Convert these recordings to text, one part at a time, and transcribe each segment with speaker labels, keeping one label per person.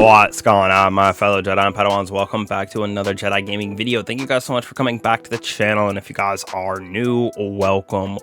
Speaker 1: What's going on, my fellow Jedi and Padawans? Welcome back to another Jedi gaming video. Thank you guys so much for coming back to the channel, and if you guys are new, welcome.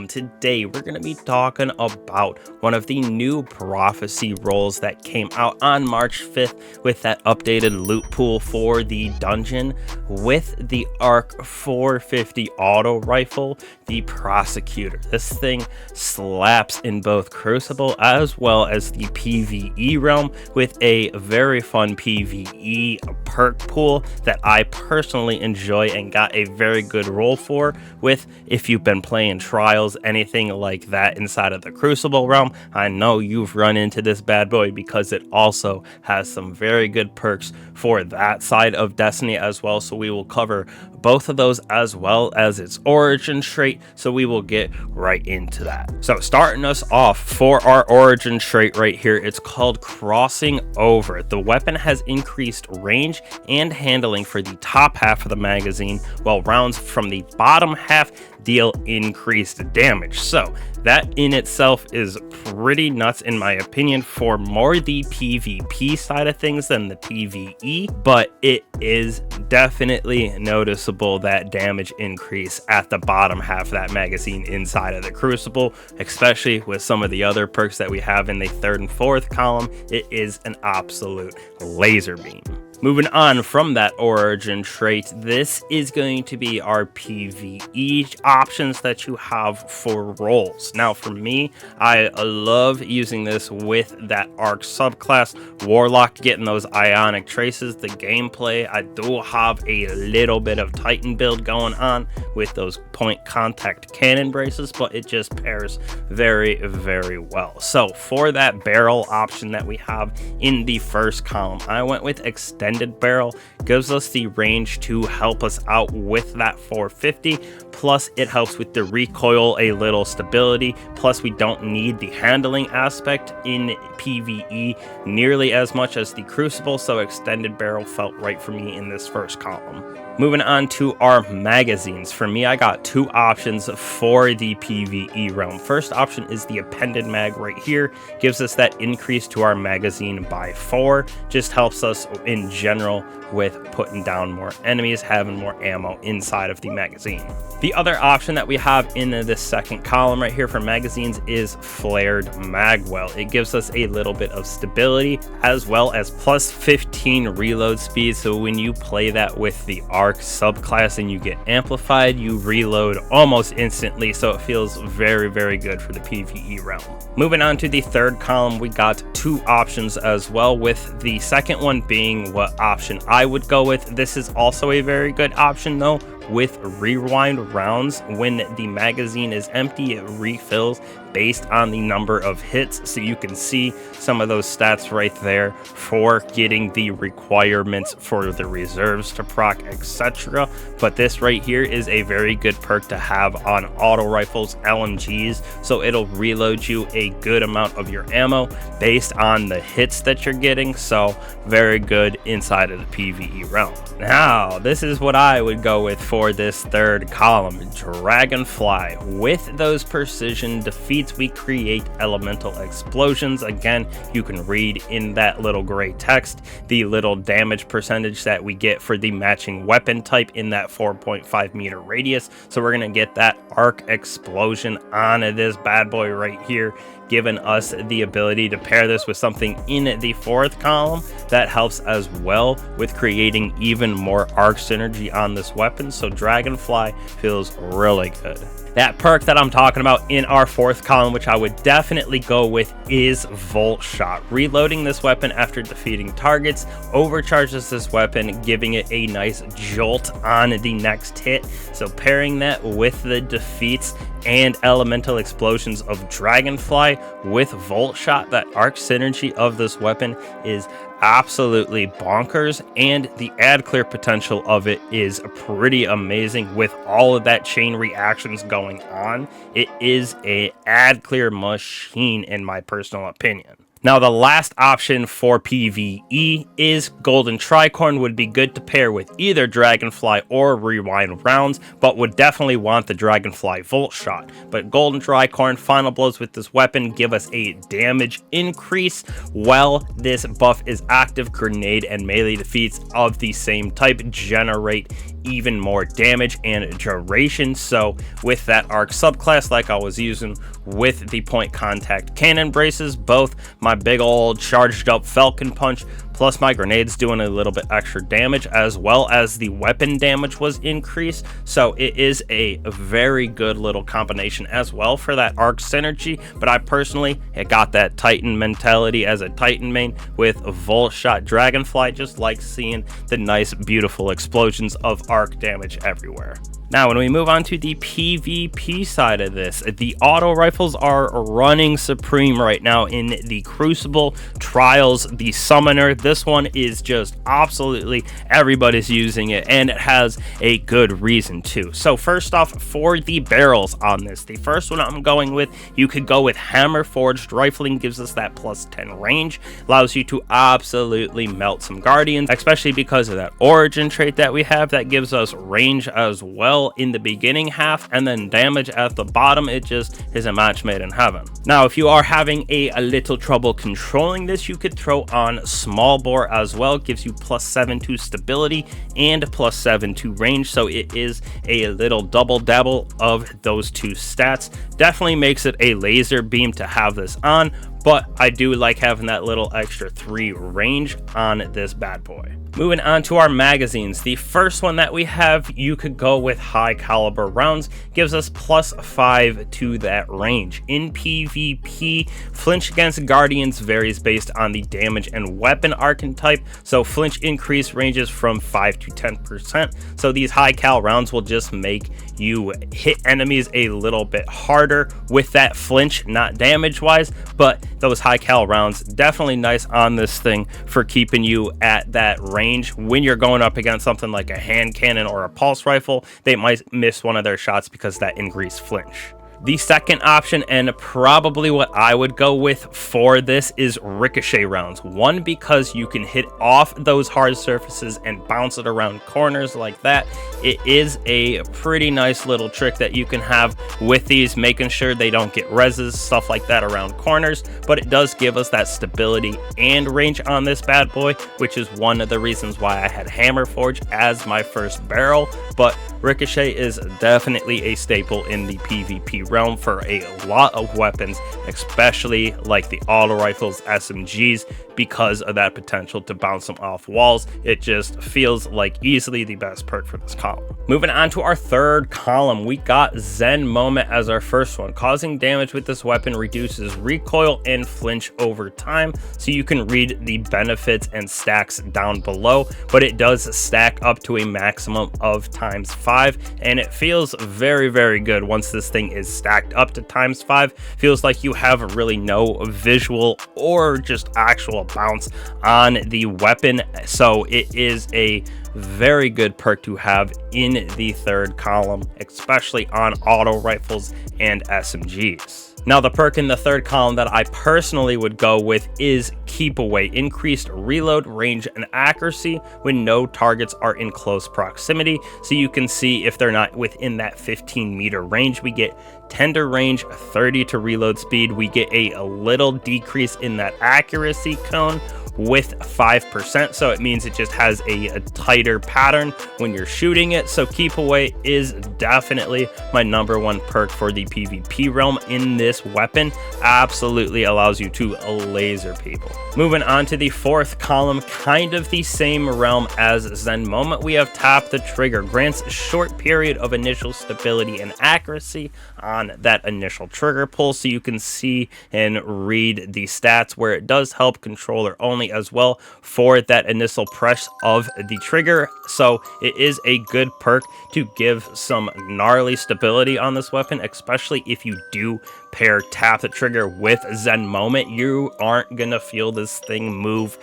Speaker 1: Today we're going to be talking about one of the new prophecy roles that came out on March 5th with that updated loot pool for the dungeon with the Arc 450 Auto Rifle, the Prosecutor. This thing slaps in both Crucible as well as the PvE realm with a very fun PvE perk pool that I personally enjoy and got a very good roll for with. If you've been playing Trials, anything like that inside of the Crucible realm, I know you've run into this bad boy because it also has some very good perks for that side of Destiny as well. So we will cover both of those as well as its origin trait, so we will get right into that. So starting us off for our origin trait right here, it's called Crossing Over. The weapon has increased range and handling for the top half of the magazine, while rounds from the bottom half deal increased damage. So that in itself is pretty nuts in my opinion for more the PvP side of things than the PvE, but it is definitely noticeable that damage increase at the bottom half of that magazine inside of the Crucible, especially with some of the other perks that we have in the third and fourth column. It is an absolute laser beam. Moving on from that origin trait, this is going to be our PvE options that you have for roles. Now for me, I love using this with that Arc subclass Warlock, getting those ionic traces. The gameplay, I do have a little bit of Titan build going on with those point contact cannon braces, but it just pairs very, very well. So for that barrel option that we have in the first column, I went with Extended Barrel. Gives us the range to help us out with that 450, plus it helps with the recoil, a little stability, plus we don't need the handling aspect in PvE nearly as much as the Crucible, so Extended Barrel felt right for me in this first column. Moving on to our magazines. For me, I got two options for the PvE realm. First option is the appended mag right here. Gives us that increase to our magazine by 4. Just helps us in general with putting down more enemies, having more ammo inside of the magazine. The other option that we have in this second column right here for magazines is Flared Magwell. It gives us a little bit of stability as well as plus 15 reload speed. So when you play that with the Arc subclass and you get amplified, you reload almost instantly. So it feels very, very good for the PvE realm. Moving on to the third column, we got two options as well, with the second one being what option I would go with. This is also a very good option though, with rewind rounds. When the magazine is empty, it refills based on the number of hits, so you can see some of those stats right there for getting the requirements for the reserves to proc, etc. But this right here is a very good perk to have on auto rifles, LMGs, so it'll reload you a good amount of your ammo based on the hits that you're getting. So very good inside of the PvE realm. Now this is what I would go with for this third column, Dragonfly. With those precision defeats, we create elemental explosions. Again, you can read in that little gray text the little damage percentage that we get for the matching weapon type in that 4.5 meter radius. So we're gonna get that arc explosion on this bad boy right here, giving us the ability to pair this with something in the fourth column that helps as well with creating even more arc synergy on this weapon. So Dragonfly feels really good. That perk that I'm talking about in our fourth column, which I would definitely go with, is Volt Shot. Reloading this weapon after defeating targets overcharges this weapon, giving it a nice jolt on the next hit. So pairing that with the defeats and elemental explosions of Dragonfly with Volt Shot, that arc synergy of this weapon is absolutely bonkers, and the ad clear potential of it is pretty amazing with all of that chain reactions going on. It is a ad clear machine in my personal opinion. Now, the last option for PvE is Golden Tricorn. Would be good to pair with either Dragonfly or Rewind rounds, but would definitely want the Dragonfly Volt Shot. But Golden Tricorn final blows with this weapon give us a damage increase while this buff is active. Grenade and melee defeats of the same type generate even more damage and duration. So with that arc subclass, like I was using with the point contact cannon braces, both my big old charged up Falcon Punch plus my grenades doing a little bit extra damage, as well as the weapon damage was increased. So it is a very good little combination as well for that arc synergy. But I personally got that Titan mentality as a Titan main with a Volt Shot Dragonfly. Just like seeing the nice beautiful explosions of arc damage everywhere. Now, when we move on to the PvP side of this, the auto rifles are running supreme right now in the Crucible, Trials, the Summoner. This one is just absolutely everybody's using it, and it has a good reason too. So first off, for the barrels on this, the first one I'm going with, you could go with Hammer Forged Rifling. Gives us that plus 10 range, allows you to absolutely melt some Guardians, especially because of that origin trait that we have that gives us range as well in the beginning half, and then damage at the bottom. It just is a match made in heaven. Now, if you are having a little trouble controlling this, you could throw on Small Bore as well. Gives you plus 7 to stability and plus 7 to range, so it is a little double dabble of those two stats. Definitely makes it a laser beam to have this on, but I do like having that little extra 3 range on this bad boy. Moving on to our magazines, the first one that we have, you could go with high caliber rounds. Gives us plus 5 to that range. In PvP, flinch against Guardians varies based on the damage and weapon archetype, so flinch increase ranges from 5 to 10%. So these high cal rounds will just make you hit enemies a little bit harder with that flinch, not damage wise, but those high cal rounds definitely nice on this thing for keeping you at that range. When you're going up against something like a hand cannon or a pulse rifle, they might miss one of their shots because that increased flinch. The second option, and probably what I would go with for this, is ricochet rounds. One, because you can hit off those hard surfaces and bounce it around corners like that. It is a pretty nice little trick that you can have with these, making sure they don't get reses, stuff like that around corners, but it does give us that stability and range on this bad boy, which is one of the reasons why I had Hammer Forge as my first barrel. But ricochet is definitely a staple in the PvP realm for a lot of weapons, especially like the auto rifles, SMGs, because of that potential to bounce them off walls. It just feels like easily the best perk for this column. Moving on to our third column, we got Zen Moment as our first one. Causing damage with this weapon reduces recoil and flinch over time, so you can read the benefits and stacks down below, but it does stack up to a maximum of ×5, and it feels very, very good once this thing is stacked up to ×5. Feels like you have really no visual or just actual bounce on the weapon, so it is a very good perk to have in the third column, especially on auto rifles and SMGs. Now, the perk in the third column that I personally would go with is Keep Away. Increased reload, range, and accuracy when no targets are in close proximity. So you can see if they're not within that 15-meter range, we get 10 to range, 30 to reload speed. We get a little decrease in that accuracy cone with 5%, so it means it just has a tighter pattern when you're shooting it. So Keep Away is definitely my #1 perk for the PvP realm in this weapon. Absolutely allows you to laser people. Moving on to the fourth column, kind of the same realm as Zen Moment, we have Tap the Trigger. Grants a short period of initial stability and accuracy on that initial trigger pull, so you can see and read the stats where it does help controller only as well for that initial press of the trigger. So it is a good perk to give some gnarly stability on this weapon, especially if you do pair Tap the Trigger with Zen Moment. You aren't gonna feel this thing move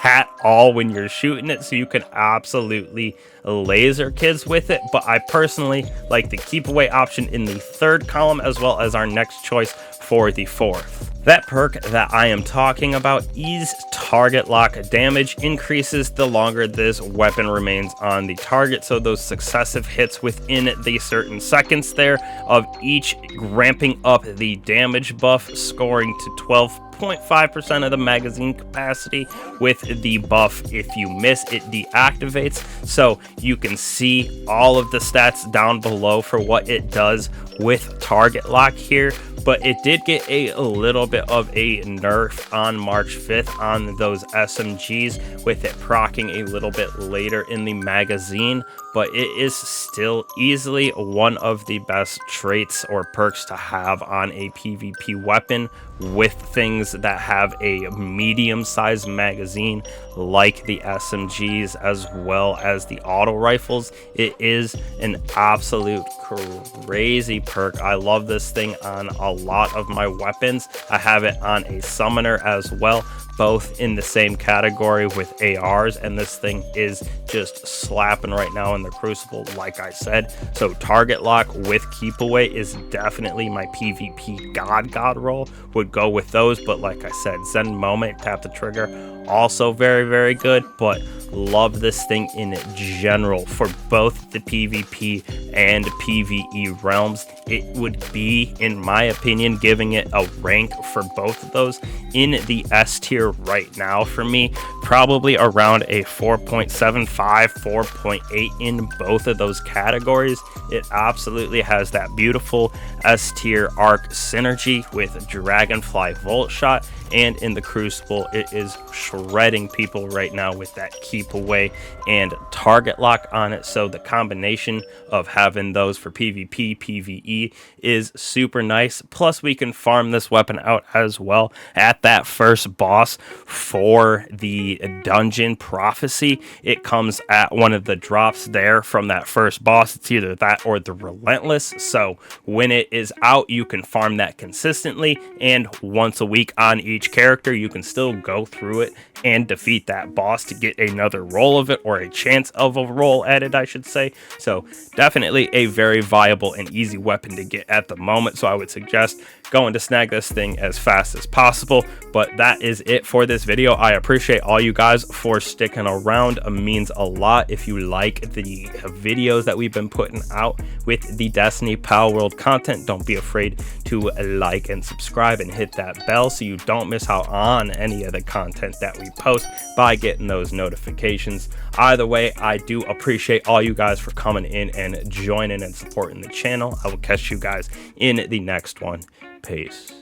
Speaker 1: at all when you're shooting it, so you can absolutely laser kids with it. But I personally like the Keep Away option in the third column, as well as our next choice for the fourth. That perk that I am talking about is target lock. Damage increases the longer this weapon remains on the target, so those successive hits within the certain seconds there of each ramping up the damage buff, scoring to 12.5% of the magazine capacity. With the buff, if you miss, it deactivates, so you can see all of the stats down below for what it does with target lock here. But it did get a little bit of a nerf on March 5th on those SMGs, with it proccing a little bit later in the magazine, but it is still easily one of the best traits or perks to have on a PvP weapon, with things that have a medium-sized magazine like the SMGs as well as the auto rifles. It is an absolute crazy perk. I love this thing on a lot of my weapons. I have it on a summoner as well, both in the same category with ARs, and this thing is just slapping right now in the Crucible, like I said. So target lock with keep away is definitely my PvP god roll, would go with those. But like I said, Zen Moment, tap the trigger, also very good. But love this thing in general for both the PvP and PvE realms. It would be, in my opinion, giving it a rank for both of those in the S tier right now for me, probably around a 4.75, 4.8 in both of those categories. It absolutely has that beautiful S tier arc synergy with Dragonfly Volt Shot, and in the Crucible it is shredding people right now with that keep away and target lock on it. So the combination of having those for PvP, PvE is super nice. Plus we can farm this weapon out as well at that first boss for the dungeon Prophecy. It comes at one of the drops there from that first boss. It's either that or the Relentless, so when it is out you can farm that consistently, and once a week on each character you can still go through it and defeat that boss to get another roll of it, or a chance of a roll at it, I should say. So definitely a very viable and easy weapon to get at the moment, so I would suggest going to snag this thing as fast as possible. But that is it for this video. I appreciate all you guys for sticking around. It means a lot. If you like the videos that we've been putting out with the Destiny Pal World content, don't be afraid to like and subscribe and hit that bell so you don't miss out on any of the content that we post by getting those notifications. Either way, I do appreciate all you guys for coming in and joining and supporting the channel. I will catch you guys in the next one. Peace.